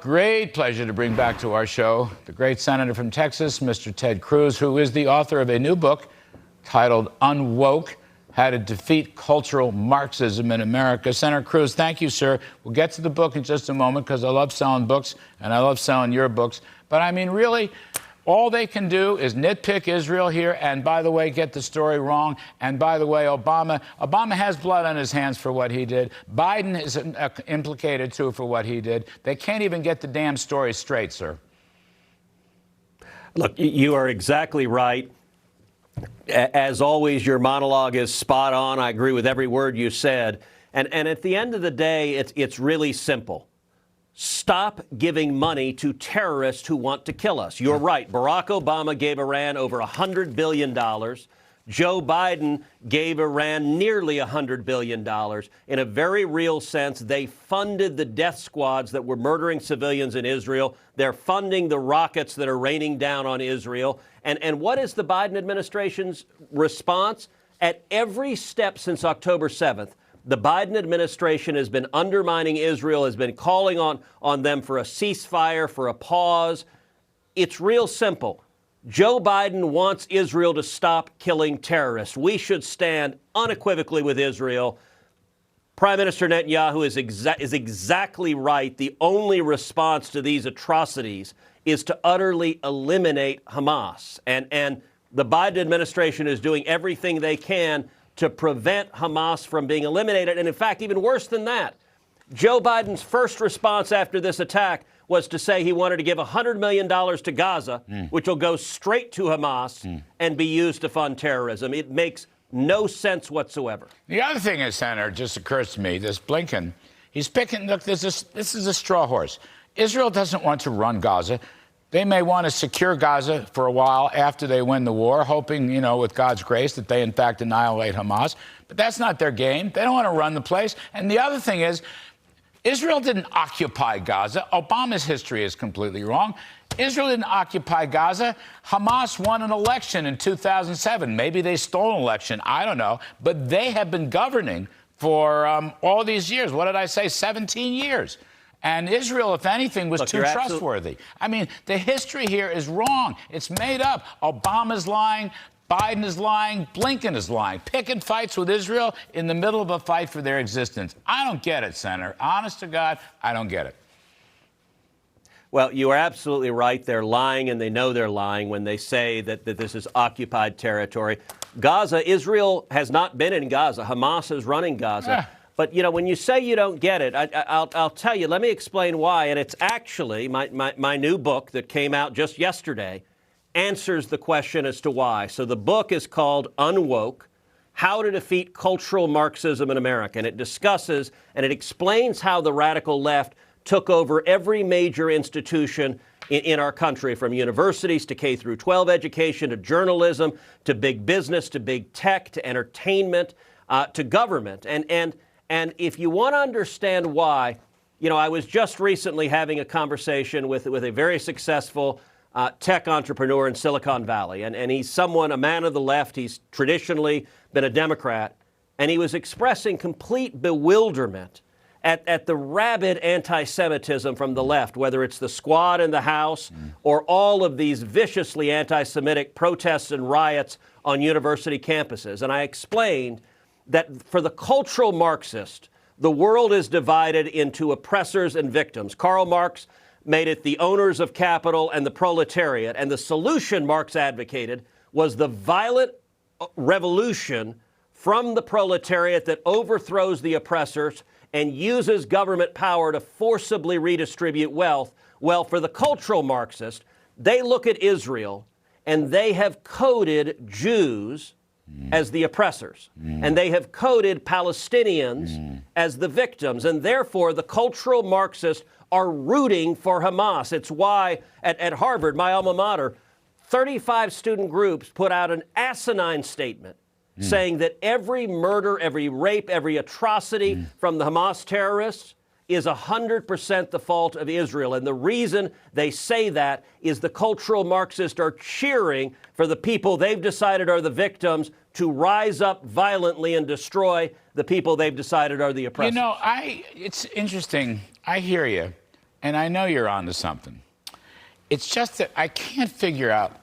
Great pleasure to bring back to our show the great senator from Texas, Mr. Ted Cruz, who is the author of a new book titled Unwoke, How to Defeat Cultural Marxism in America. Senator Cruz, thank you, sir. We'll get to the book in just a moment because I love selling books and I love selling your books. But I mean, really, all they can do is nitpick Israel here and, by the way, get the story wrong. And, by the way, Obama has blood on his hands for what he did. Biden is implicated, too, for what he did. They can't even get the damn story straight, sir. Look, you are exactly right. As always, your monologue is spot on. I agree with every word you said. And at the end of the day, it's really simple. Stop giving money to terrorists who want to kill us. You're right. Barack Obama gave Iran over $100 billion. Joe Biden gave Iran nearly $100 billion. In a very real sense, they funded the death squads that were murdering civilians in Israel. They're funding the rockets that are raining down on Israel. And what is the Biden administration's response? At every step since October 7th, the Biden administration has been undermining Israel, has been calling on them for a ceasefire, for a pause. It's real simple. Joe Biden wants Israel to stop killing terrorists. We should stand unequivocally with Israel. Prime Minister Netanyahu is exactly right. The only response to these atrocities is to utterly eliminate Hamas. And the Biden administration is doing everything they can to prevent Hamas from being eliminated. And in fact, even worse than that, Joe Biden's first response after this attack was to say he wanted to give $100 million to Gaza, which will go straight to Hamas and be used to fund terrorism. It makes no sense whatsoever. The other thing is, Senator, just occurs to me, this Blinken, he's picking, look, this is a straw horse. Israel doesn't want to run Gaza. They may want to secure Gaza for a while after they win the war, hoping, you know, with God's grace, that they, in fact, annihilate Hamas. But that's not their game. They don't want to run the place. And the other thing is, Israel didn't occupy Gaza. Obama's history is completely wrong. Israel didn't occupy Gaza. Hamas won an election in 2007. Maybe they stole an election. I don't know. But they have been governing for all these years. What did I say? 17 years. And Israel, if anything, was too trustworthy. I mean, the history here is wrong. It's made up. Obama's lying. Biden is lying. Blinken is lying. Picking fights with Israel in the middle of a fight for their existence. I don't get it, Senator. Honest to God, I don't get it. Well, you are absolutely right. They're lying, and they know they're lying when they say that this is occupied territory. Gaza, Israel has not been in Gaza. Hamas is running Gaza. But, you know, when you say you don't get it, I'll tell you, let me explain why. And it's actually my new book that came out just yesterday answers the question as to why. So the book is called Unwoke, How to Defeat Cultural Marxism in America. And it discusses and it explains how the radical left took over every major institution in our country, from universities to K through 12 education, to journalism, to big business, to big tech, to entertainment, to government. And if you want to understand why, you know, I was just recently having a conversation with a very successful tech entrepreneur in Silicon Valley. And he's a man of the left. He's traditionally been a Democrat. And he was expressing complete bewilderment at the rabid anti-Semitism from the left, whether it's the squad in the House or all of these viciously anti-Semitic protests and riots on university campuses. And I explained that for the cultural Marxist, the world is divided into oppressors and victims. Karl Marx made it the owners of capital and the proletariat. And the solution Marx advocated was the violent revolution from the proletariat that overthrows the oppressors and uses government power to forcibly redistribute wealth. Well, for the cultural Marxist, they look at Israel and they have coded Jews as the oppressors. And they have coded Palestinians as the victims. And therefore, the cultural Marxists are rooting for Hamas. It's why at Harvard, my alma mater, 35 student groups put out an asinine statement saying that every murder, every rape, every atrocity from the Hamas terrorists is 100% the fault of Israel. And the reason they say that is the cultural Marxists are cheering for the people they've decided are the victims to rise up violently and destroy the people they've decided are the oppressors. You know, it's interesting. I hear you. and I know you're onto something. It's just that I can't figure out,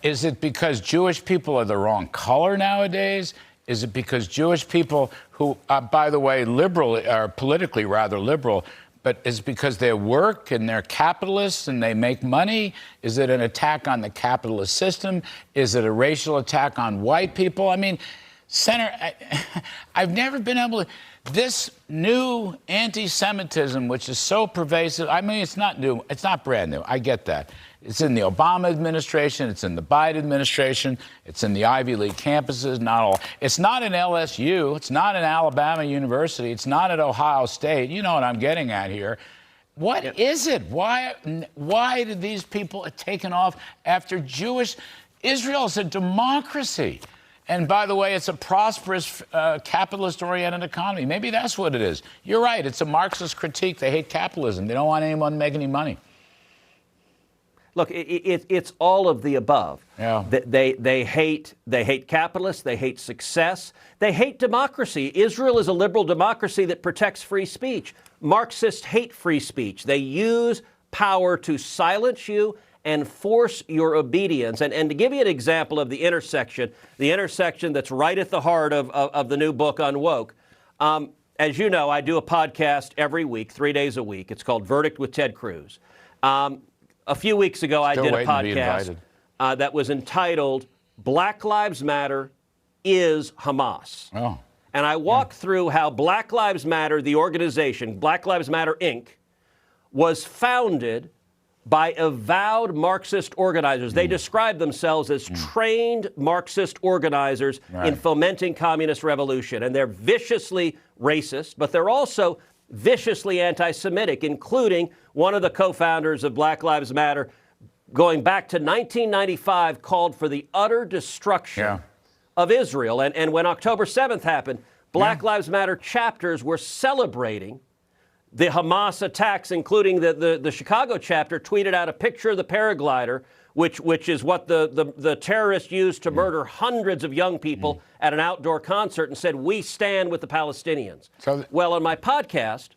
is it because Jewish people are the wrong color nowadays? Is it because Jewish people who, by the way, liberal, are politically rather liberal, but is it because they work and they're capitalists and they make money? Is it an attack on the capitalist system? Is it a racial attack on white people? I mean, Senator, I've never been able to, this new anti-Semitism, which is so pervasive, I mean, it's not new, it's not brand new, I get that. It's in the Obama administration, it's in the Biden administration, it's in the Ivy League campuses, not all. It's not in LSU, it's not in Alabama University, it's not at Ohio State. You know what I'm getting at here. What is it? Why did these people have taken off after Jewish? Israel's a democracy. And by the way, it's a prosperous, capitalist-oriented economy. Maybe that's what it is. You're right. It's a Marxist critique. They hate capitalism. They don't want anyone to make any money. Look, it's all of the above. Yeah. They hate capitalists. They hate success. They hate democracy. Israel is a liberal democracy that protects free speech. Marxists hate free speech. They use power to silence you and force your obedience. And to give you an example of the intersection that's right at the heart of the new book, Unwoke, as you know, I do a podcast every week, 3 days a week. It's called Verdict with Ted Cruz. A few weeks ago, I did a podcast that was entitled Black Lives Matter is Hamas. Oh. And I walked through how Black Lives Matter, the organization, Black Lives Matter, Inc., was founded by avowed Marxist organizers. They describe themselves as trained Marxist organizers in fomenting communist revolution. And they're viciously racist, but they're also viciously anti-Semitic, including one of the co-founders of Black Lives Matter, going back to 1995, called for the utter destruction of Israel. And when October 7th happened, Black Lives Matter chapters were celebrating the Hamas attacks, including the Chicago chapter tweeted out a picture of the paraglider, which is what the terrorists used to murder hundreds of young people at an outdoor concert, and said, "We stand with the Palestinians." Well, on my podcast,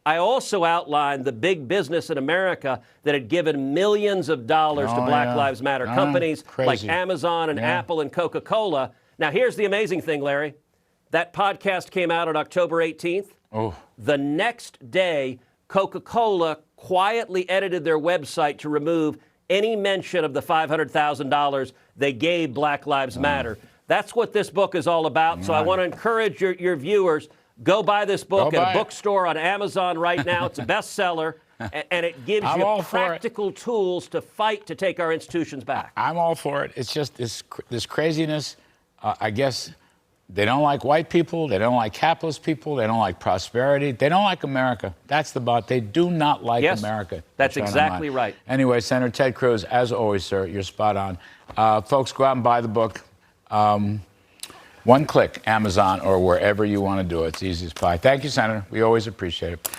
I also outlined the big business in America that had given millions of dollars to Black Lives Matter companies like Amazon and Apple and Coca-Cola. Now, here's the amazing thing, Larry. That podcast came out on October 18th. Oh. The next day, Coca-Cola quietly edited their website to remove any mention of the $500,000 they gave Black Lives Matter. That's what this book is all about. So I want to encourage your viewers, go buy this book at a bookstore on Amazon right now. It's a bestseller, and it gives you practical tools to fight to take our institutions back. I'm all for it. It's just this craziness. I guess they don't like white people. They don't like capitalist people. They don't like prosperity. They don't like America. That's the bot. They do not like America. That's exactly right. Anyway, Senator Ted Cruz, as always, sir, you're spot on. Folks, go out and buy the book. One click, Amazon or wherever you want to do it. It's easy as pie. Thank you, Senator. We always appreciate it.